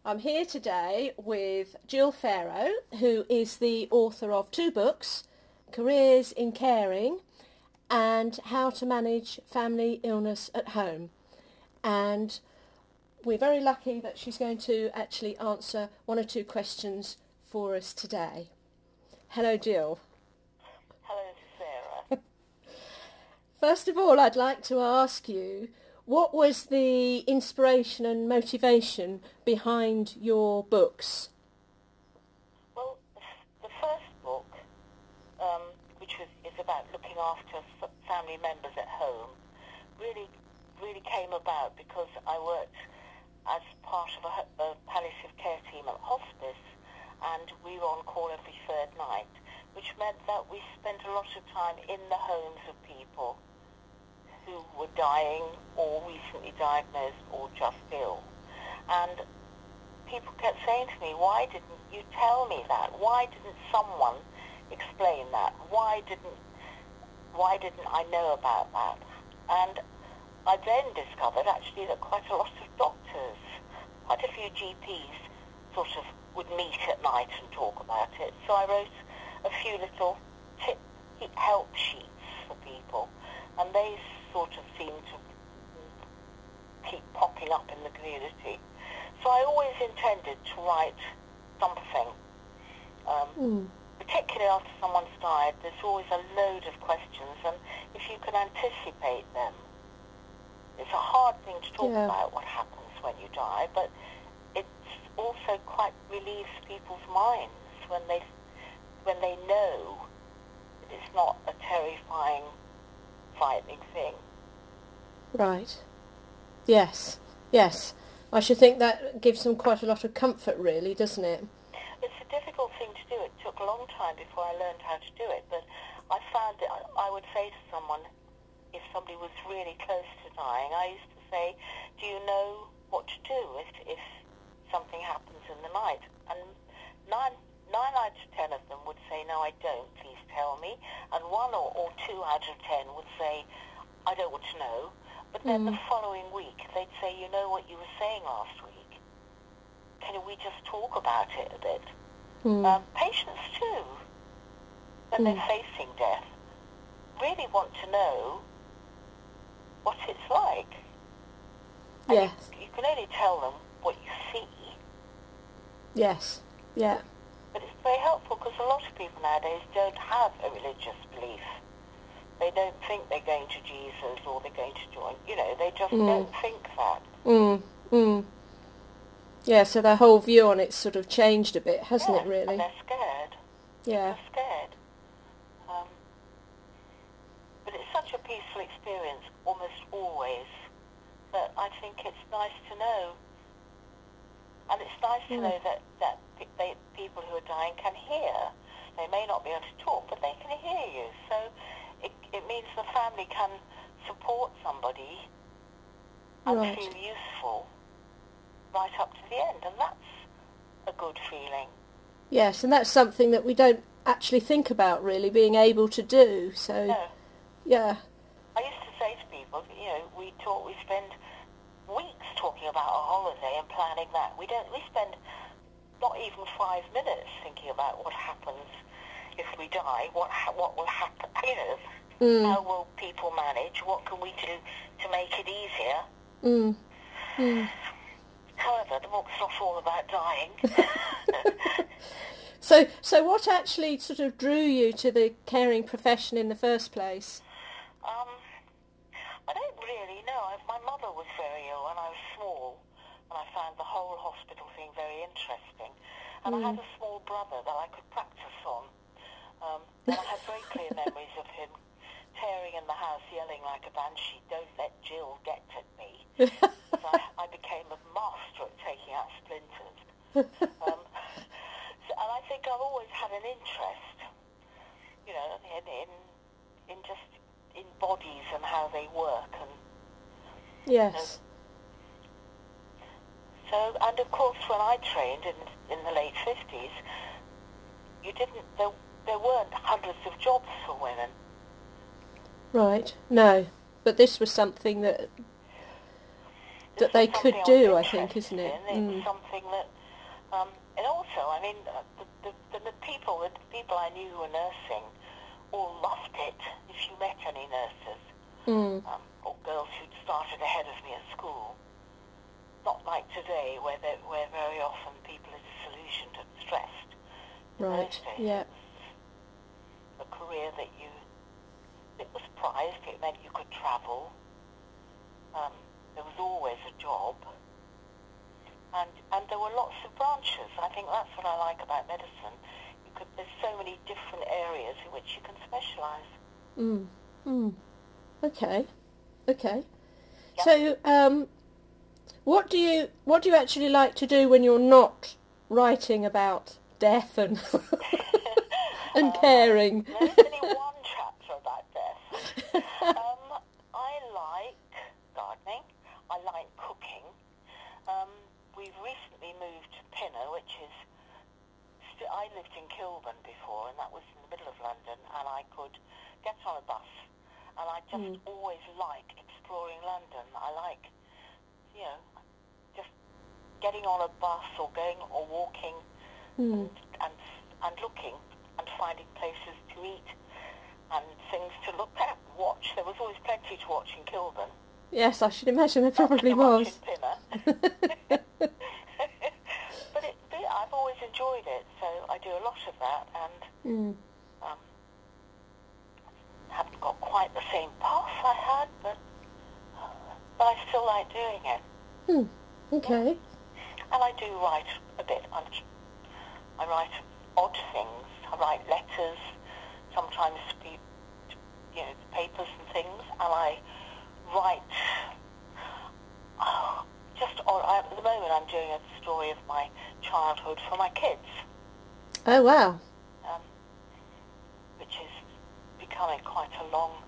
I'm here today with Gill Pharaoh, who is the author of 2 books, Careers in Caring and How to Manage Family Illness at Home. And we're very lucky that she's going to actually answer 1 or 2 questions for us today. Hello, Gill. Hello, Sarah. First of all, I'd like to ask you, what was the inspiration and motivation behind your books? Well, the first book, which is about looking after family members at home, really came about because I worked as part of a palliative care team at hospice, and we were on call every 3rd night, which meant that we spent a lot of time in the homes of people who were dying or recently diagnosed or just ill. And people kept saying to me, why didn't you tell me that? Why didn't someone explain that? Why didn't I know about that? And I then discovered actually that quite a lot of doctors, quite a few GPs sort of would meet at night and talk about it. So I wrote a few little help sheets for people, and they sort of seem to keep popping up in the community. So I always intended to write something, particularly after someone's died. There's always a load of questions, and if you can anticipate them, it's a hard thing to talk about what happens when you die, but it also quite relieves people's minds when they know that it's not a terrifying, frightening thing. Right. Yes. I should think that gives them quite a lot of comfort, really, doesn't it? It's a difficult thing to do. It took a long time before I learned how to do it, but I found that I would say to someone, if somebody was really close to dying, I used to say, do you know what to do if something happens in the night? And nine out of 10 of them would say, no, I don't, please tell me. And 1 or 2 out of 10 would say, I don't want to know. But then the following week, they'd say, you know what you were saying last week? Can we just talk about it a bit? Patients, too, when they're facing death, really want to know what it's like. And Yes. you can only tell them what you see. Yes. Yeah. But it's very helpful because a lot of people nowadays don't have a religious belief. They don't think they're going to Jesus or they're going to join. They just don't think that. Yeah, so their whole view on it's sort of changed a bit, hasn't it, really? And they're scared. Yeah. They're scared. But it's such a peaceful experience, almost always, that I think it's nice to know. And it's nice to know that people who are dying can hear. They may not be able to talk, but they can hear you. So it means the family can support somebody and feel useful right up to the end. And that's a good feeling. Yes, and that's something that we don't actually think about, really, being able to do. So, no. Yeah. I used to say to people, we spend weeks talking about a holiday and planning that. We spend not even 5 minutes thinking about what happens if we die, what will happen, how will people manage, what can we do to make it easier. However, the book's not all about dying. So what actually sort of drew you to the caring profession in the first place? I don't really know. My mother was very ill when I was small, and I found the whole hospital thing very interesting. And I had a small brother that I could practice on. And I have very clear memories of him tearing in the house, yelling like a banshee, "Don't let Gill get at me." So I became a master at taking out splinters. And I think I've always had an interest, in bodies and how they work. And yes. So, and of course, when I trained in the late 50s, there weren't hundreds of jobs for women. Right. No, but this was something that that they could do, I think, isn't it? It's something that, and also, I mean, the people I knew who were nursing all loved it. If you met any nurses, or girls who'd started ahead of me at school, not like today, where very often people are disillusioned and stressed. Right. Yeah. It was a career that it was prized. It meant you could travel. There was always a job, and there were lots of branches. I think that's what I like about medicine. There's so many different areas in which you can specialise. Okay. Okay. Yep. So, what do you actually like to do when you're not writing about death and and caring? There's only one chapter about death. I like gardening. I like cooking. We've recently moved to Pinner, which is... I lived in Kilburn before, and that was in the middle of London, and I could get on a bus, and I just always like exploring London. I like, just getting on a bus or going or walking and looking and finding places to eat and things to look at, watch. There was always plenty to watch in Kilburn. Yes, I should imagine there probably was. But I've always enjoyed it, so I do a lot of that, and haven't got quite the same path I had, but I still like doing it. Okay. And I do write a bit. I write odd things. I write letters, sometimes papers and things, and I write at the moment I'm doing a story of my childhood for my kids. Oh, wow. Which is becoming quite a long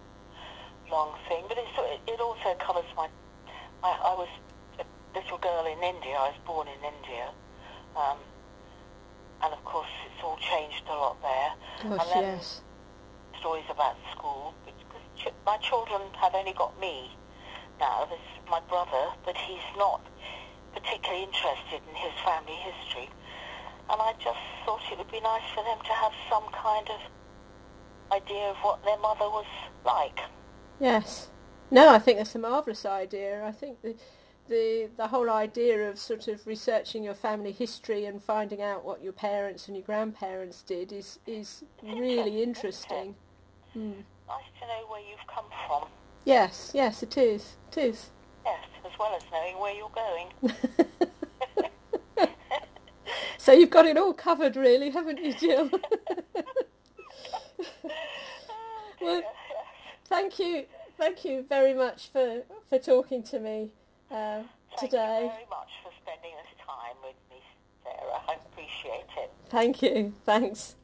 thing, but it also covers I was a little girl in India. I was born in India, and of course it's all changed a lot there. Gosh, and then yes. Stories about school, because my children have only got me now. There's my brother, but he's not particularly interested in his family history, and I just thought it would be nice for them to have some kind of idea of what their mother was like. Yes. No, I think that's a marvellous idea. I think the whole idea of sort of researching your family history and finding out what your parents and your grandparents did is really interesting. Nice to know where you've come from. Yes, it is. It is. Yes, as well as knowing where you're going. So you've got it all covered, really, haven't you, Jill? Well, thank you very much for talking to me today. Thank you very much for spending this time with me, Sarah. I appreciate it. Thank you. Thanks.